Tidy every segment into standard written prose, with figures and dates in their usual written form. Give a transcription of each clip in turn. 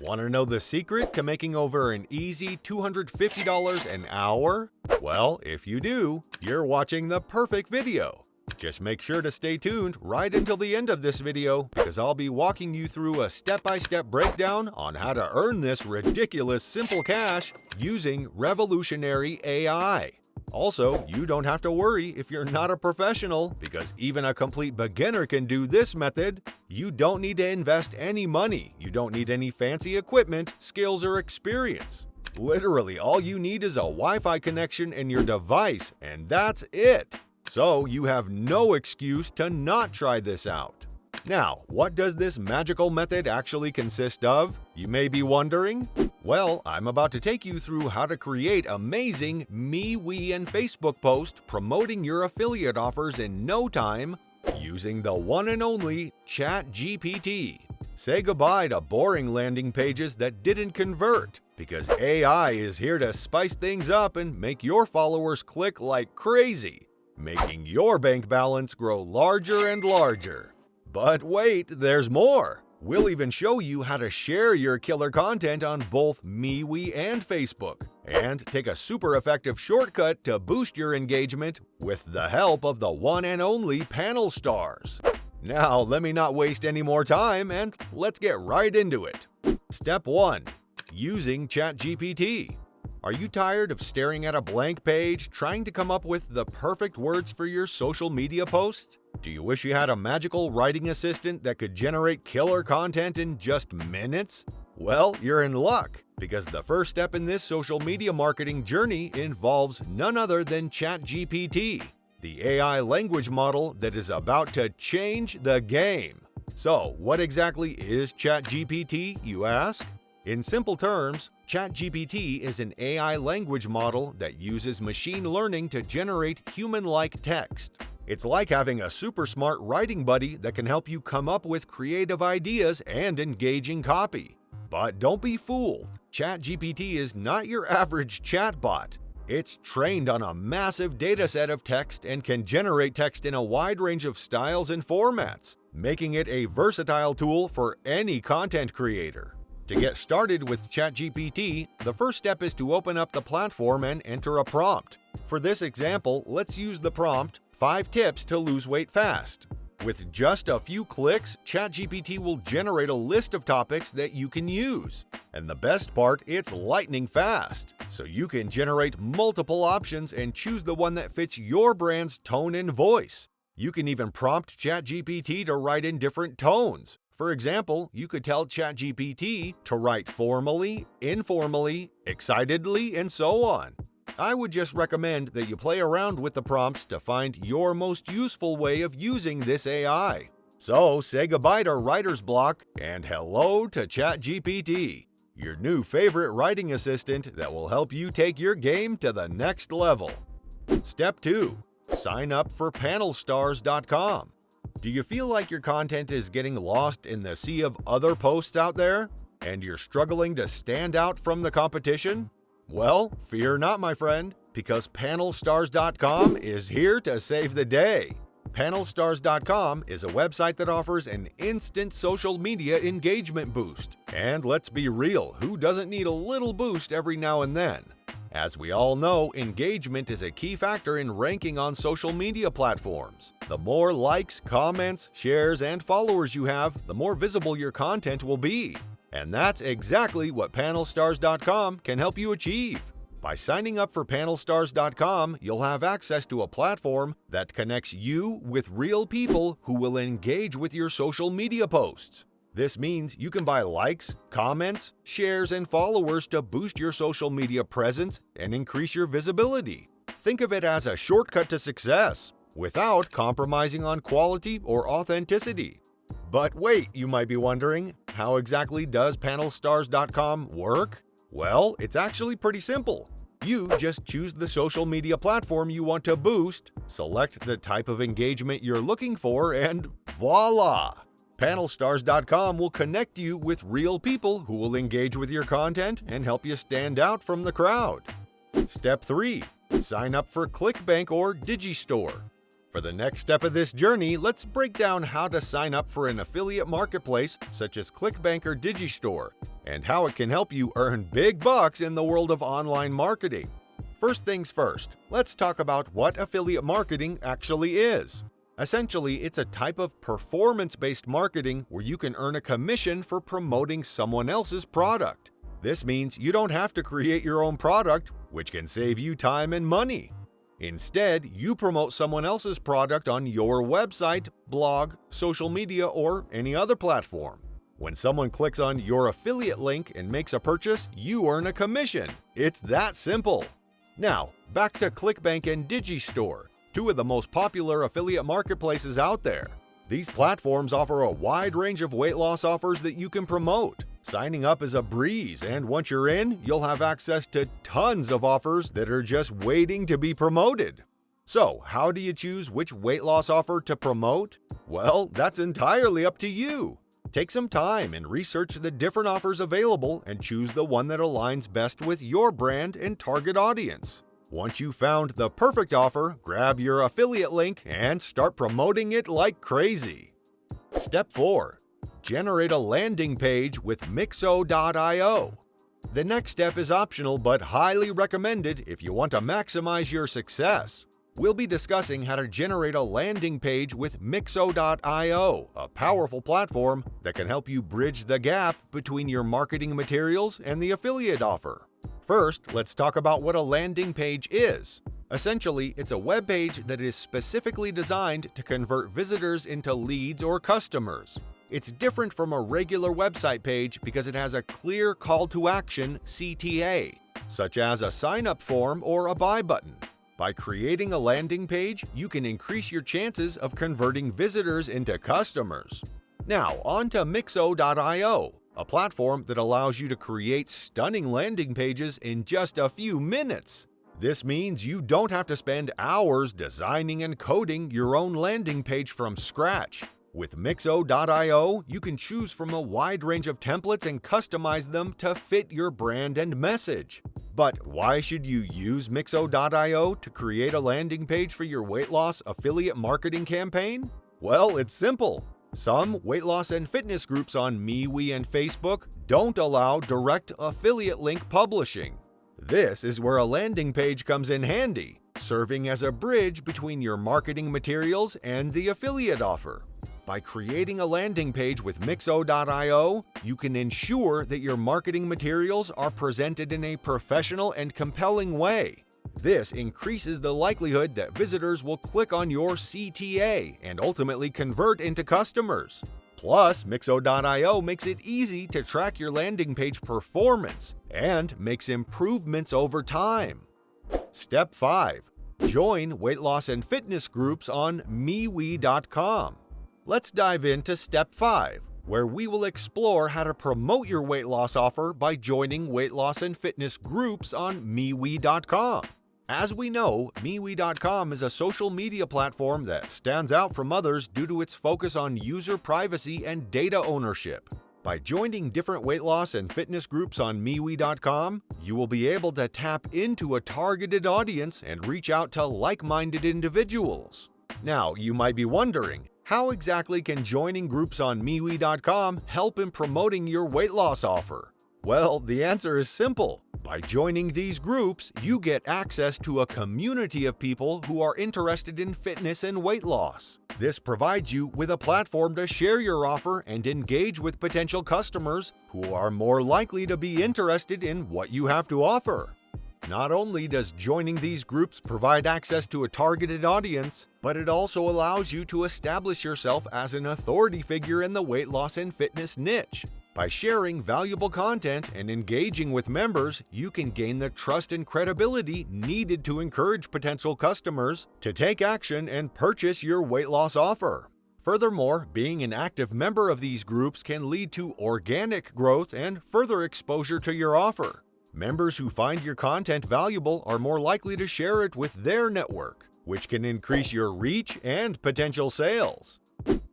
Want to know the secret to making over an easy $250 an hour? Well, if you do, you're watching the perfect video. Just make sure to stay tuned right until the end of this video because I'll be walking you through a step-by-step breakdown on how to earn this ridiculous simple cash using revolutionary AI. Also, you don't have to worry if you're not a professional because even a complete beginner can do this method. You don't need to invest any money. You don't need any fancy equipment, skills, or experience. Literally, all you need is a Wi-Fi connection and your device, and that's it. So you have no excuse to not try this out. Now, what does this magical method actually consist of? You may be wondering. Well, I'm about to take you through how to create amazing MeWe and Facebook posts promoting your affiliate offers in no time using the one and only ChatGPT. Say goodbye to boring landing pages that didn't convert because AI is here to spice things up and make your followers click like crazy, making your bank balance grow larger and larger. But wait, there's more! We'll even show you how to share your killer content on both MeWe and Facebook, and take a super effective shortcut to boost your engagement with the help of the one and only Panel Stars. Now, let me not waste any more time and let's get right into it. Step 1. Using ChatGPT. Are you tired of staring at a blank page, trying to come up with the perfect words for your social media post? Do you wish you had a magical writing assistant that could generate killer content in just minutes? Well, you're in luck, because the first step in this social media marketing journey involves none other than ChatGPT, the AI language model that is about to change the game. So, what exactly is ChatGPT, you ask? In simple terms, ChatGPT is an AI language model that uses machine learning to generate human-like text. It's like having a super smart writing buddy that can help you come up with creative ideas and engaging copy. But don't be fooled, ChatGPT is not your average chatbot. It's trained on a massive dataset of text and can generate text in a wide range of styles and formats, making it a versatile tool for any content creator. To get started with ChatGPT, the first step is to open up the platform and enter a prompt. For this example, let's use the prompt, 5 tips to lose weight fast. With just a few clicks, ChatGPT will generate a list of topics that you can use. And the best part, it's lightning fast, so you can generate multiple options and choose the one that fits your brand's tone and voice. You can even prompt ChatGPT to write in different tones. For example, you could tell ChatGPT to write formally, informally, excitedly, and so on. I would just recommend that you play around with the prompts to find your most useful way of using this AI. So say goodbye to writer's block and hello to ChatGPT, your new favorite writing assistant that will help you take your game to the next level. Step 2. Sign up for panelstars.com. Do you feel like your content is getting lost in the sea of other posts out there, and you're struggling to stand out from the competition? Well, fear not, my friend, because panelstars.com is here to save the day. Panelstars.com is a website that offers an instant social media engagement boost. And let's be real, who doesn't need a little boost every now and then? As we all know, engagement is a key factor in ranking on social media platforms. The more likes, comments, shares, and followers you have, the more visible your content will be. And that's exactly what panelstars.com can help you achieve. By signing up for panelstars.com, you'll have access to a platform that connects you with real people who will engage with your social media posts. This means you can buy likes, comments, shares, and followers to boost your social media presence and increase your visibility. Think of it as a shortcut to success, without compromising on quality or authenticity. But wait, you might be wondering, how exactly does panelstars.com work? Well, it's actually pretty simple. You just choose the social media platform you want to boost, select the type of engagement you're looking for, and voila! Panelstars.com will connect you with real people who will engage with your content and help you stand out from the crowd. Step 3. Sign up for ClickBank or Digistore. For the next step of this journey, let's break down how to sign up for an affiliate marketplace such as ClickBank or Digistore, and how it can help you earn big bucks in the world of online marketing. First things first, let's talk about what affiliate marketing actually is. Essentially, it's a type of performance-based marketing where you can earn a commission for promoting someone else's product. This means you don't have to create your own product, which can save you time and money. Instead, you promote someone else's product on your website, blog, social media, or any other platform. When someone clicks on your affiliate link and makes a purchase, you earn a commission. It's that simple. Now, back to ClickBank and Digistore, two of the most popular affiliate marketplaces out there. These platforms offer a wide range of weight loss offers that you can promote. Signing up is a breeze, and once you're in, you'll have access to tons of offers that are just waiting to be promoted. So, how do you choose which weight loss offer to promote? Well, that's entirely up to you. Take some time and research the different offers available and choose the one that aligns best with your brand and target audience. Once you've found the perfect offer, grab your affiliate link and start promoting it like crazy. Step 4. Generate a landing page with Mixo.io. The next step is optional but highly recommended if you want to maximize your success. We'll be discussing how to generate a landing page with Mixo.io, a powerful platform that can help you bridge the gap between your marketing materials and the affiliate offer. First, let's talk about what a landing page is. Essentially, it's a web page that is specifically designed to convert visitors into leads or customers. It's different from a regular website page because it has a clear call to action (CTA), such as a sign-up form or a buy button. By creating a landing page, you can increase your chances of converting visitors into customers. Now, on to Mixo.io, a platform that allows you to create stunning landing pages in just a few minutes. This means you don't have to spend hours designing and coding your own landing page from scratch. With Mixo.io, you can choose from a wide range of templates and customize them to fit your brand and message. But why should you use Mixo.io to create a landing page for your weight loss affiliate marketing campaign? Well, it's simple. Some weight loss and fitness groups on MeWe and Facebook don't allow direct affiliate link publishing. This is where a landing page comes in handy, serving as a bridge between your marketing materials and the affiliate offer. By creating a landing page with Mixo.io, you can ensure that your marketing materials are presented in a professional and compelling way. This increases the likelihood that visitors will click on your CTA and ultimately convert into customers. Plus, Mixo.io makes it easy to track your landing page performance and makes improvements over time. Step 5. Join weight loss and fitness groups on MeWe.com. Let's dive into Step 5, where we will explore how to promote your weight loss offer by joining weight loss and fitness groups on MeWe.com. As we know, MeWe.com is a social media platform that stands out from others due to its focus on user privacy and data ownership. By joining different weight loss and fitness groups on MeWe.com, you will be able to tap into a targeted audience and reach out to like-minded individuals. Now, you might be wondering, how exactly can joining groups on MeWe.com help in promoting your weight loss offer? Well, the answer is simple. By joining these groups, you get access to a community of people who are interested in fitness and weight loss. This provides you with a platform to share your offer and engage with potential customers who are more likely to be interested in what you have to offer. Not only does joining these groups provide access to a targeted audience, but it also allows you to establish yourself as an authority figure in the weight loss and fitness niche. By sharing valuable content and engaging with members, you can gain the trust and credibility needed to encourage potential customers to take action and purchase your weight loss offer. Furthermore, being an active member of these groups can lead to organic growth and further exposure to your offer. Members who find your content valuable are more likely to share it with their network, which can increase your reach and potential sales.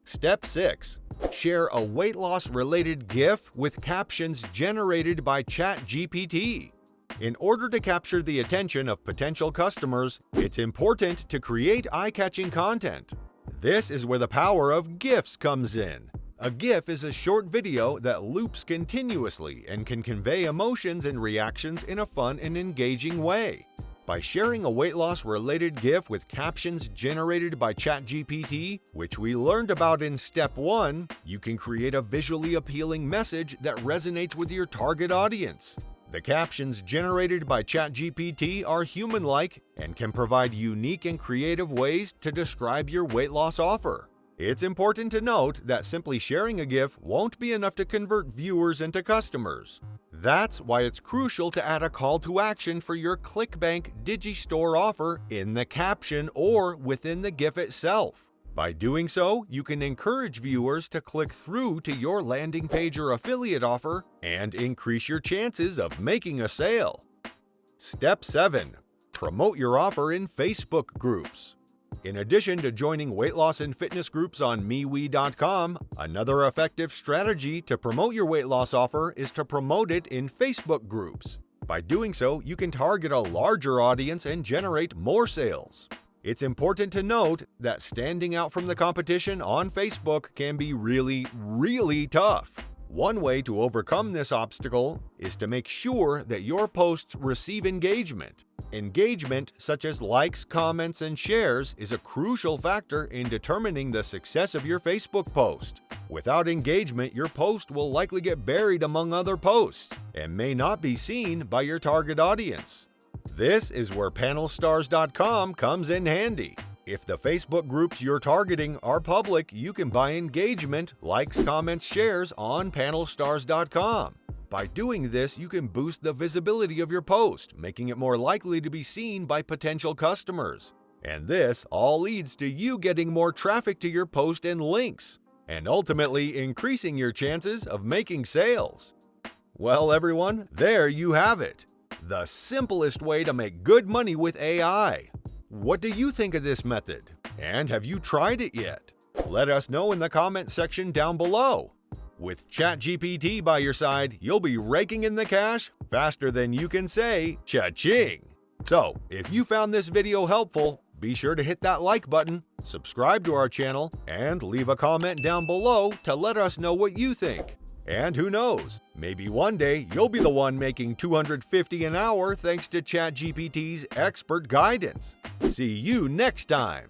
Step 6. Share a weight loss related GIF with captions generated by ChatGPT. In order to capture the attention of potential customers, it's important to create eye-catching content. This is where the power of GIFs comes in. A GIF is a short video that loops continuously and can convey emotions and reactions in a fun and engaging way. By sharing a weight loss related GIF with captions generated by ChatGPT, which we learned about in Step 1, you can create a visually appealing message that resonates with your target audience. The captions generated by ChatGPT are human-like and can provide unique and creative ways to describe your weight loss offer. It's important to note that simply sharing a GIF won't be enough to convert viewers into customers. That's why it's crucial to add a call to action for your ClickBank Digistore offer in the caption or within the GIF itself. By doing so, you can encourage viewers to click through to your landing page or affiliate offer and increase your chances of making a sale. Step 7. Promote your offer in Facebook groups. In addition to joining weight loss and fitness groups on MeWe.com, another effective strategy to promote your weight loss offer is to promote it in Facebook groups. By doing so, you can target a larger audience and generate more sales. It's important to note that standing out from the competition on Facebook can be really tough. One way to overcome this obstacle is to make sure that your posts receive engagement. Engagement, such as likes, comments, and shares, is a crucial factor in determining the success of your Facebook post. Without engagement, your post will likely get buried among other posts and may not be seen by your target audience. This is where panelstars.com comes in handy. If the Facebook groups you're targeting are public, you can buy engagement, likes, comments, shares on panelstars.com. By doing this, you can boost the visibility of your post, making it more likely to be seen by potential customers. And this all leads to you getting more traffic to your post and links, and ultimately increasing your chances of making sales. Well, everyone, there you have it. The simplest way to make good money with AI. What do you think of this method? And have you tried it yet? Let us know in the comment section down below. With ChatGPT by your side, you'll be raking in the cash faster than you can say cha-ching. So, if you found this video helpful, be sure to hit that like button, subscribe to our channel, and leave a comment down below to let us know what you think. And who knows, maybe one day you'll be the one making $250 an hour thanks to ChatGPT's expert guidance. See you next time.